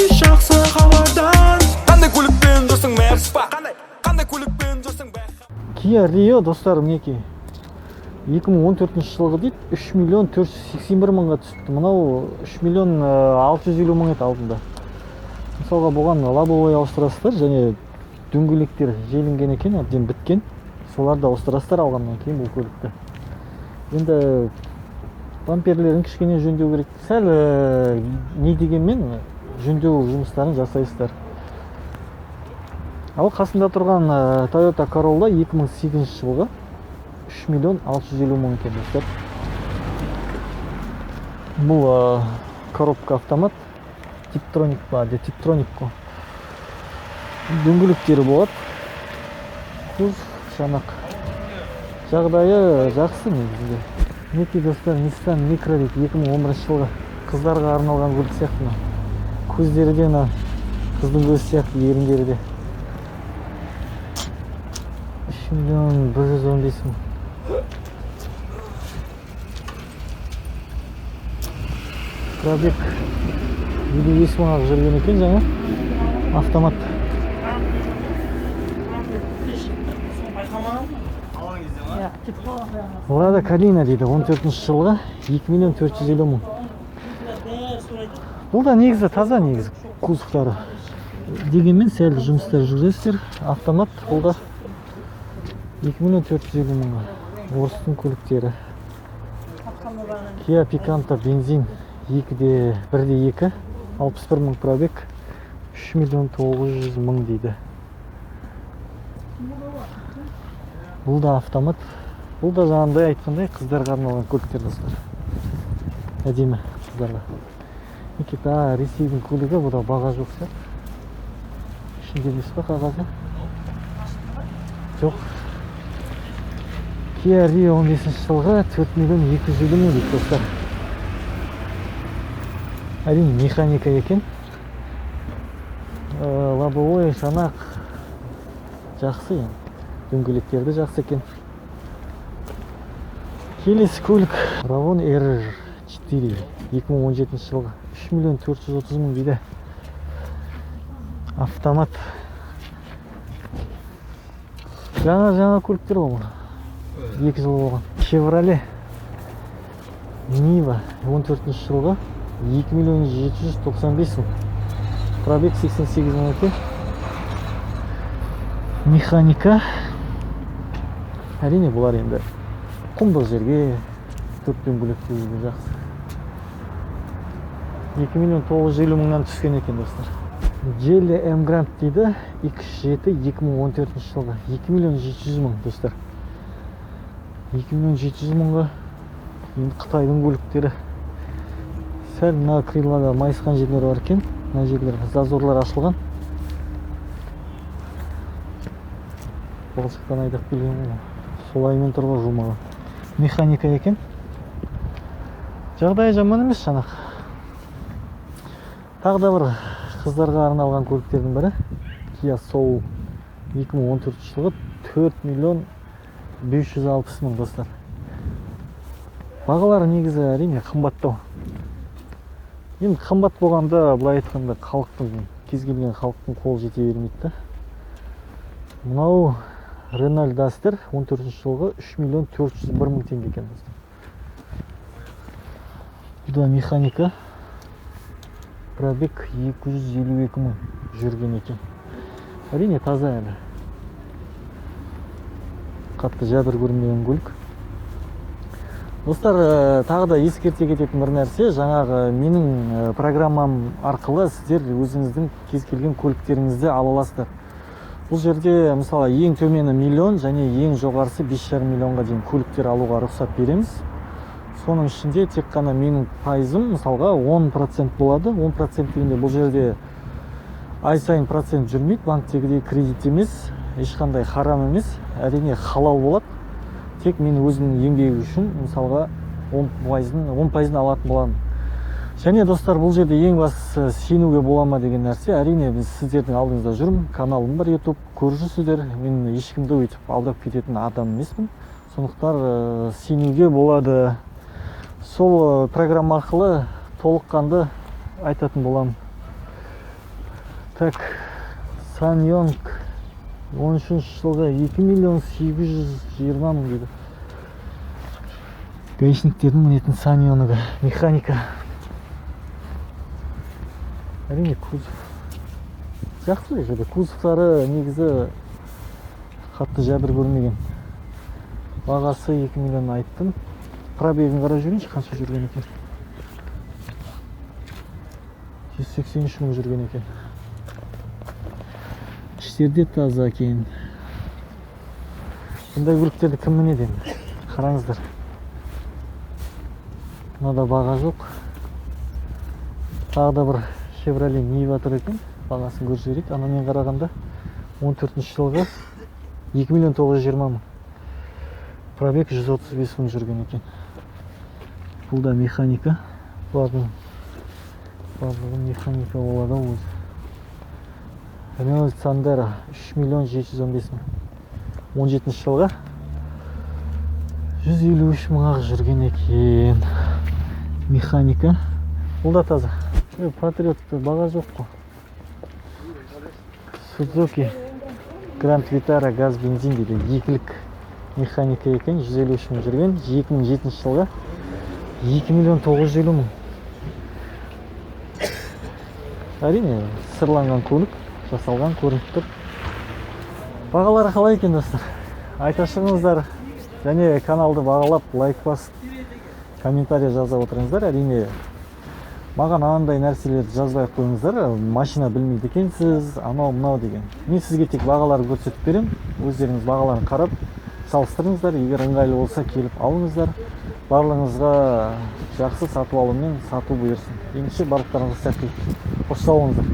жақсы хабардан. Қандай көлікпен жүрсің Мерс па? Қандай көлікпен жүрсің бе? Kia Rio достар, мінекей 2014 жылғы дейді 3 миллион 481 мыңға түсіпті. Мынау 3 миллион 650 мың еді алдында. Мысалға бұған лобовой ауыстырасыздар және дөңгелектер желінген екен, әбден біткен. Соларды ауыстырасыздар алғаннан кейін бұл көлікті. Енді бамперлерін кішкене жөндеу керек. Сәл не дегенмен жөндеу жұмыстарын жасайсыздар. Ал қасында тұрған Toyota Corolla 2008 жылғы 3 миллион 650 мың екен достар. Бұл коробка автомат. Типтроник па, Типтроник қой. Дөңгелектері болады. Құз, шанақ. Жағдайы жақсы негізінде. Мінекей достар, Nissan Micra дейді, 2011 жылғы қыздарға арналған көлік сияқты. Көздері де қыздың көзі сияқты, еріндері де. 3 миллион 115 мың. Пробег 55 мыңға жүрген екен жаңа. Автомат. Лада Калина дейді, 14 жылға 2 миллион 450 мың. Бұл да негізі таза негізі кузовтары. Дегенмен сәл жұмыстар жүргізесіздер. Автомат бұл да 2 миллион 450 мыңға. Орыстың көліктері. Kia Picanto бензин 1.2, 61 мың пробег, 3 миллион 900 мың дейді. Бұл да автомат. Бұл да жаңағындай айтқандай қыздарға арналған көліктер достар. Әдемі қыздарға. Никита Ресейдің көлігі, бұл да баға жоқ сияқты. Ішінде емес па қағазы? Жоқ. Kia Rio 15 жылға 4 миллион 250 мың дейді достар. Әрине механика екен. Лобовой шанақ жақсы ең. Дөңгелектерді жақсы екен. Келесі көлік Ravon R4 2017 жылғы 3 миллион 430 мың дейді. Автомат. Жаңа көліктер болған. 2 жыл болған. Chevrolet Niva 14 жылғы 2 миллион 795 мың. Пробег 88 мың екен. Механика. Әрине бұлар енді құмдық жерге төртпен бөлектеу жақсы. 2 миллион 950 мыңнан түскен екен достар. Geely M Grand дейді, X7 2014 жылғы 2 миллион 700 мың достар. 2 миллион 700 мыңға енді Қытайдың көліктері. Сәл мына крылада майысқан жерлер бар екен. Мына жерлер зазорлар ашылған. Балшықтан айдап келген ғой. Солаймен тұрға жумаған. Механика екен. Жағдайы жаман емес шанақ. Тағы да бір қыздарға арналған көліктердің бірі Kia Soul 2014 жылғы 4 миллион 560 мың достар. Бағалары негізі әрине қымбаттау. Енді қымбат болғанда, былай айтқанда, кез келген халықтың қол жете бермейді. Мынау Renault Duster 14 жылғы 3 миллион 401 мың теңге екен достар. Бұл да механика. Пробег 252 мың жүрген екен. Әрине таза әлі. Қатты жәбір көрмеген көлік. Достар, тағы да ескерте кететін бір нәрсе, жаңағы менің программам арқылы сіздер өзіңіздің кез келген көліктеріңізді ала аласыздар. Бұл жерде мысалы ең төмені миллион және ең жоғарысы 5,5 миллионға дейін көліктер алуға рұқсат береміз. Соның ішінде тек қана менің пайызым мысалға 10% болады. 10% дегенде бұл жерде ай сайын процент жүрмейді, банктегідей кредит емес, ешқандай харам емес, әрине халал болады. Тек мен өзімнің еңбегі үшін мысалға 10% алатын боламын. Және достар, бұл жерде ең бастысы сенуге бола ма деген нәрсе. Әрине біз сіздердің алдыңызда жүрмін, каналым бар YouTube, көрушісіздер. Мен ешкімді өйтіп алдап кететін адам емеспін. Сондықтан сенуге болады. Сол программа арқылы толыққанды айтатын боламын. Так, Саньонг 13 жылға 2 миллион 820 мың дейді. Гаишниктердің мінетін Саньонгы, механика. Әрине кузов. Жақсы бұл жерде. Кузовтары негізі қатты жәбір көрмеген. Бағасы 2 миллион айттым. Пробегін қарап жүрейінші, қанша жүрген екен. 183 мың жүрген екен. Іштерде таза екен. Бұндай көліктерді кім мінеді енді? Қараңыздар. Мынада баға жоқ. Тағы да бір Chevrolet Niva тұр екен. Бағасын көріп жіберейік. Анамен қарағанда 14 жылғы 2 миллион 920 мың. Пробег 135 мың жүрген екен. Бұл да механика. Барлығы механика болады ол. Renault Sandero 3 миллион 715 мың. 17 жылға 153 мыңға жүрген екен. Механика. Бұл да таза. Патриот баға жоқ қой. Suzuki Grand Vitara газ бензин дейді. Екілік механика екен. 153 мың жүрген. 2007 жылға 2 миллион 950 мың. Әрине сырланған көлік, жасалған көрініп тұр. Бағалары қалай екен достар? Айта шығыңыздар. Және каналды бағалап, лайк басып, комментарий жаза отырыңыздар. Әрине маған анандай нәрселерді жазбай қойыңыздар. Машина білмейді екенсіз, анау мынау деген. Мен сізге тек бағаларды көрсетіп берем. Өздеріңіз бағаларын қарап салыстырыңыздар. Егер ыңғайлы болса келіп алыңыздар. Барлығыңызға жақсы сатып алу мен сату бұйырсын. Ендеше барлықтарыңызға сәттілік. Қош сау болыңыздар.